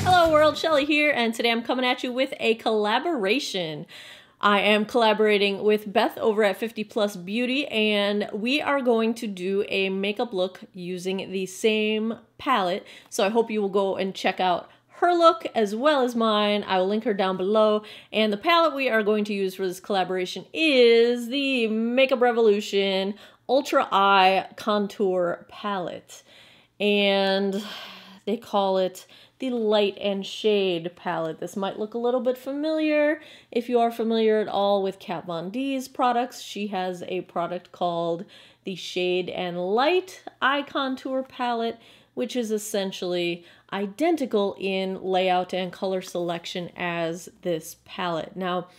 Hello world, Shelly here, and today I'm coming at you with a collaboration. I am collaborating with Beth over at 50PlusBeauty, and we are going to do a makeup look using the same palette. So I hope you will go and check out her look as well as mine. I will link her down below. And the palette we are going to use for this collaboration is the Makeup Revolution Ultra Eye Contour Palette. And they call it the Light and Shade palette. This might look a little bit familiar if you are familiar at all with Kat Von D's products. She has a product called the Shade and Light Eye Contour Palette, which is essentially identical in layout and color selection as this palette. Now,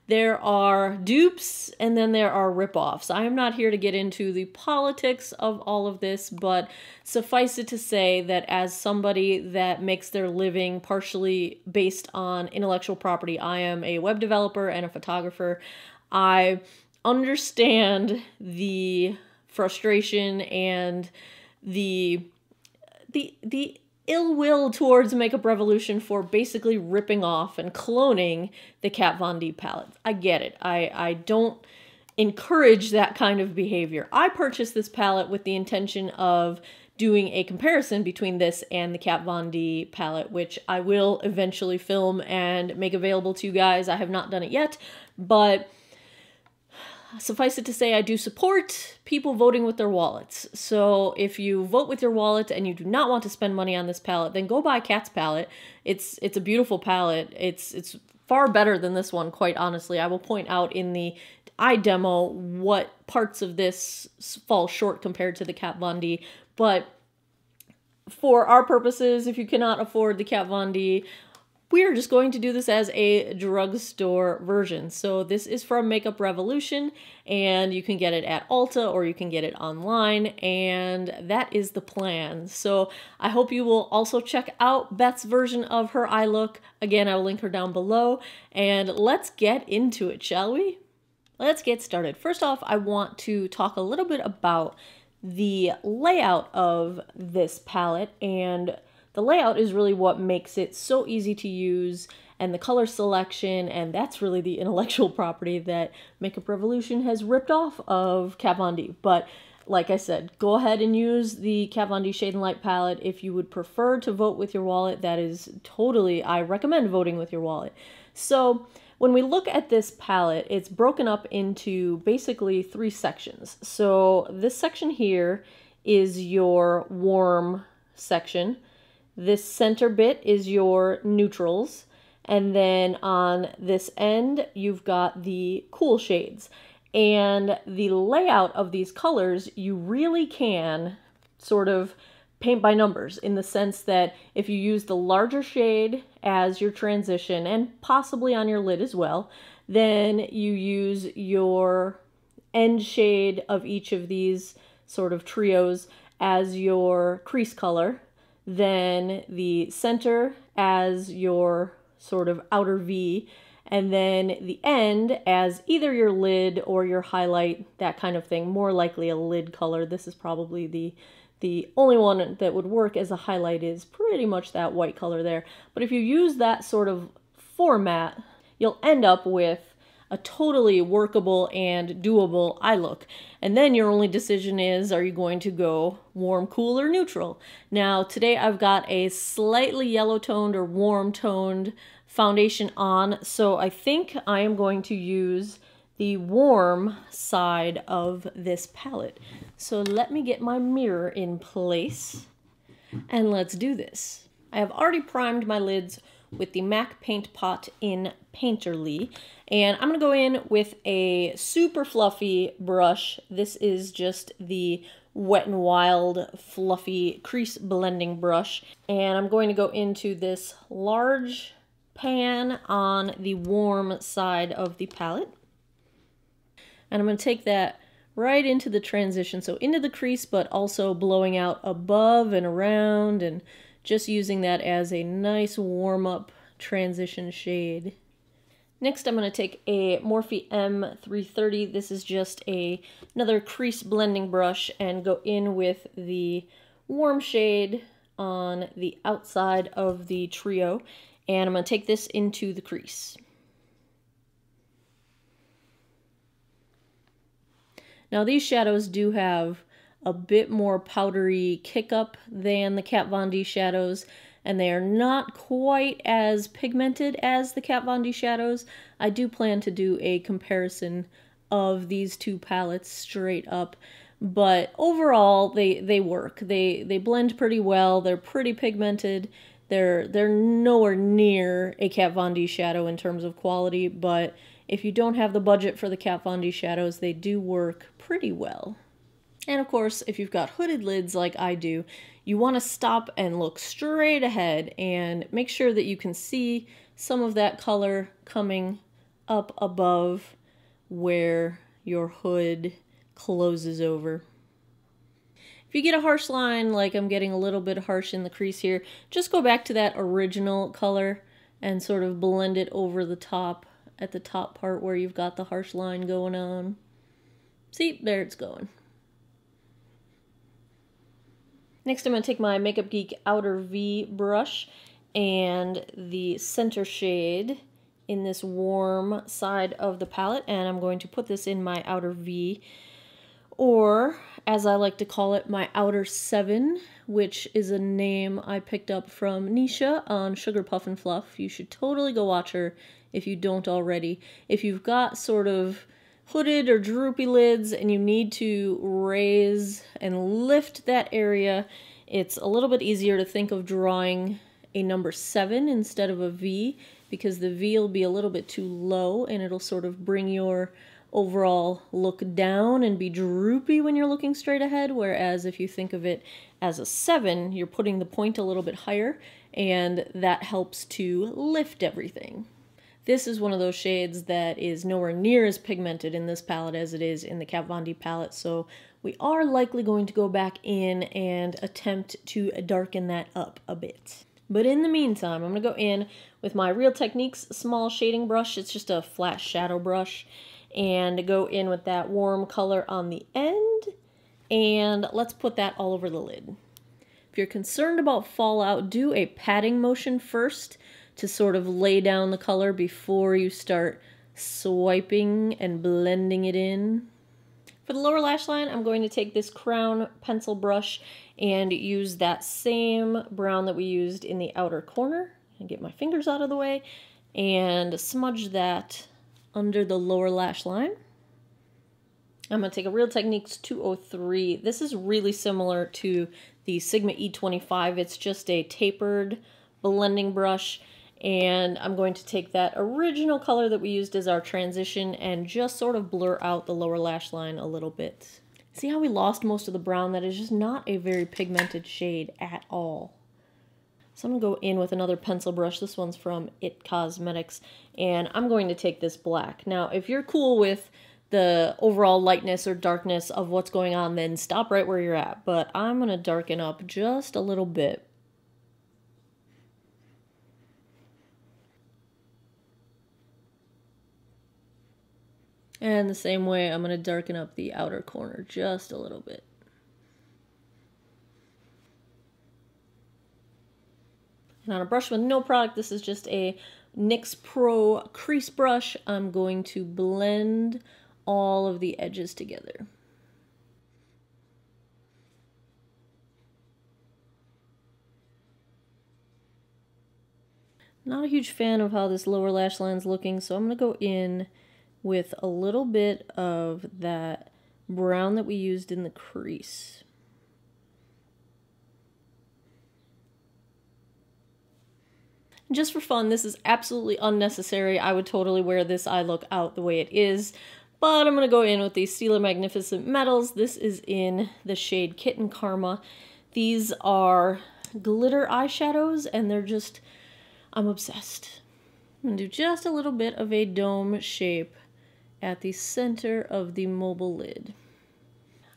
there are dupes and then there are ripoffs. I am not here to get into the politics of all of this, but suffice it to say that as somebody that makes their living partially based on intellectual property, I am a web developer and a photographer. I understand the frustration and the ill will towards Makeup Revolution for basically ripping off and cloning the Kat Von D palette. I get it. I don't encourage that kind of behavior. I purchased this palette with the intention of doing a comparison between this and the Kat Von D palette, which I will eventually film and make available to you guys. I have not done it yet, but suffice it to say, I do support people voting with their wallets. So if you vote with your wallet and you do not want to spend money on this palette, then go buy Kat's palette. It's a beautiful palette. It's far better than this one, quite honestly. I will point out in the eye demo what parts of this fall short compared to the Kat Von D. But for our purposes, if you cannot afford the Kat Von D, we're just going to do this as a drugstore version. So this is from Makeup Revolution, and you can get it at Ulta or you can get it online, and that is the plan. So I hope you will also check out Beth's version of her eye look. Again, I'll link her down below, and let's get into it, shall we? Let's get started. First off, I want to talk a little bit about the layout of this palette, and the layout is really what makes it so easy to use, and the color selection, and that's really the intellectual property that Makeup Revolution has ripped off of Kat Von D. But like I said, go ahead and use the Kat Von D Shade and Light palette. If you would prefer to vote with your wallet, that is totally, I recommend voting with your wallet. So when we look at this palette, it's broken up into basically 3 sections. So this section here is your warm section. This center bit is your neutrals, and then on this end, you've got the cool shades. And the layout of these colors, you really can sort of paint by numbers in the sense that if you use the larger shade as your transition, and possibly on your lid as well, then you use your end shade of each of these sort of trios as your crease color, then the center as your sort of outer V, and then the end as either your lid or your highlight, that kind of thing. More likely a lid color. This is probably the only one that would work as a highlight, is pretty much that white color there. But if you use that sort of format, you'll end up with a totally workable and doable eye look. And then your only decision is, are you going to go warm, cool, or neutral? Now, today I've got a slightly yellow toned or warm toned foundation on, so I think I am going to use the warm side of this palette. So let me get my mirror in place and let's do this. I have already primed my lids with the MAC Paint Pot in Painterly, and I'm gonna go in with a super fluffy brush. This is just the Wet n Wild fluffy crease blending brush, and I'm going to go into this large pan on the warm side of the palette, and I'm going to take that right into the transition, so into the crease but also blowing out above and around, and just using that as a nice warm-up transition shade. Next, I'm going to take a Morphe M330. This is just another crease blending brush and go in with the warm shade on the outside of the trio. And I'm going to take this into the crease. Now these shadows do have a bit more powdery kick up than the Kat Von D shadows, and they are not quite as pigmented as the Kat Von D shadows. I do plan to do a comparison of these two palettes straight up, but overall they work. They blend pretty well. They're pretty pigmented. They're nowhere near a Kat Von D shadow in terms of quality, but if you don't have the budget for the Kat Von D shadows, they do work pretty well. And of course, if you've got hooded lids like I do, you want to stop and look straight ahead and make sure that you can see some of that color coming up above where your hood closes over. If you get a harsh line, like I'm getting a little bit harsh in the crease here, just go back to that original color and sort of blend it over the top at the top part where you've got the harsh line going on. See, there it's going. Next, I'm going to take my Makeup Geek Outer V brush and the center shade in this warm side of the palette, and I'm going to put this in my Outer V, or as I like to call it, my Outer 7, which is a name I picked up from Nisha on Sugar Puff and Fluff. You should totally go watch her if you don't already. If you've got sort of hooded or droopy lids and you need to raise and lift that area, it's a little bit easier to think of drawing a number 7 instead of a V, because the V will be a little bit too low and it'll sort of bring your overall look down and be droopy when you're looking straight ahead, whereas if you think of it as a 7, you're putting the point a little bit higher and that helps to lift everything. This is one of those shades that is nowhere near as pigmented in this palette as it is in the Kat Von D palette, so we are likely going to go back in and attempt to darken that up a bit. But in the meantime, I'm going to go in with my Real Techniques small shading brush. It's just a flat shadow brush, and go in with that warm color on the end, and let's put that all over the lid. If you're concerned about fallout, do a patting motion first to sort of lay down the color before you start swiping and blending it in. For the lower lash line, I'm going to take this Crown pencil brush and use that same brown that we used in the outer corner, and get my fingers out of the way and smudge that under the lower lash line. I'm going to take a Real Techniques 203. This is really similar to the Sigma E25. It's just a tapered blending brush, and I'm going to take that original color that we used as our transition and just sort of blur out the lower lash line a little bit. See how we lost most of the brown? That is just not a very pigmented shade at all. So I'm going to go in with another pencil brush. This one's from It Cosmetics, and I'm going to take this black. Now, if you're cool with the overall lightness or darkness of what's going on, then stop right where you're at. But I'm going to darken up just a little bit. And the same way, I'm going to darken up the outer corner just a little bit. And on a brush with no product, this is just a NYX Pro crease brush, I'm going to blend all of the edges together. Not a huge fan of how this lower lash line's looking, so I'm going to go in with a little bit of that brown that we used in the crease. Just for fun, this is absolutely unnecessary. I would totally wear this eye look out the way it is, but I'm going to go in with the Stila Magnificent Metals. This is in the shade Kitten Karma. These are glitter eyeshadows, and they're just, I'm obsessed. I'm going to do just a little bit of a dome shape at the center of the mobile lid.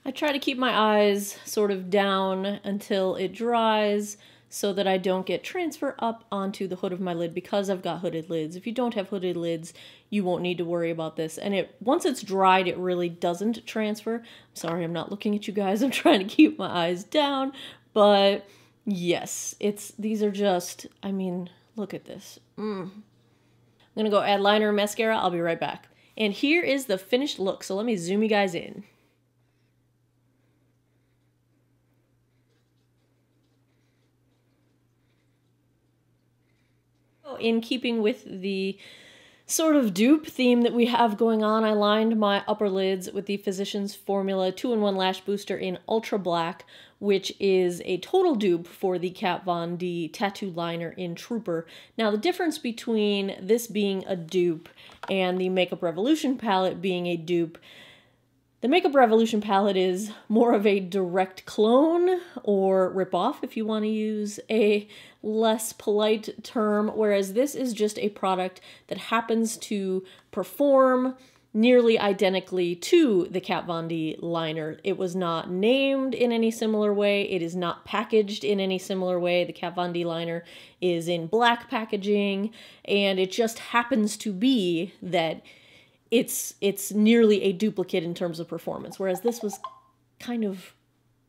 I try to keep my eyes sort of down until it dries so that I don't get transfer up onto the hood of my lid because I've got hooded lids. If you don't have hooded lids, you won't need to worry about this. And once it's dried, it really doesn't transfer. I'm sorry, I'm not looking at you guys. I'm trying to keep my eyes down. But yes, these are just, I mean, look at this. I'm gonna go add liner and mascara. I'll be right back. And here is the finished look. So let me zoom you guys in. In keeping with the sort of dupe theme that we have going on, I lined my upper lids with the Physicians Formula 2-in-1 Lash Booster in Ultra Black, which is a total dupe for the Kat Von D Tattoo Liner in Trooper. Now, the difference between this being a dupe and the Makeup Revolution palette being a dupe, the Makeup Revolution palette is more of a direct clone or ripoff, if you want to use a less polite term, whereas this is just a product that happens to perform nearly identically to the Kat Von D liner. It was not named in any similar way. It is not packaged in any similar way. The Kat Von D liner is in black packaging, and it just happens to be that it's nearly a duplicate in terms of performance, whereas this was kind of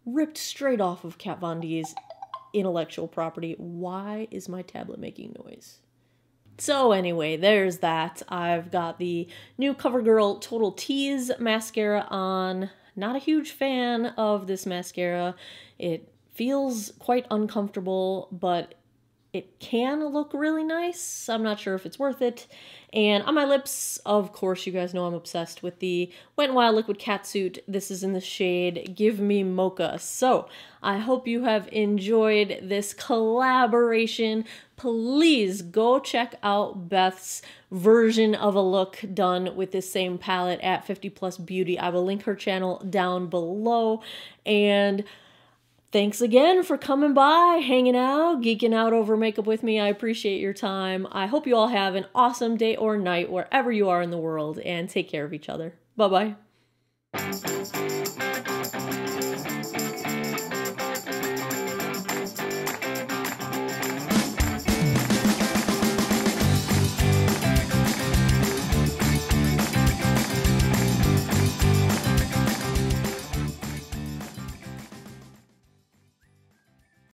ripped straight off of Kat Von D's intellectual property. Why is my tablet making noise? So anyway, there's that. I've got the new CoverGirl Total Tease mascara on. Not a huge fan of this mascara. It feels quite uncomfortable, but it can look really nice. I'm not sure if it's worth it. And on my lips, of course, you guys know I'm obsessed with the Wet n Wild Liquid Catsuit. This is in the shade Give Me Mocha. So I hope you have enjoyed this collaboration. Please go check out Beth's version of a look done with this same palette at 50PlusBeauty. I will link her channel down below. And thanks again for coming by, hanging out, geeking out over makeup with me. I appreciate your time. I hope you all have an awesome day or night wherever you are in the world, and take care of each other. Bye-bye.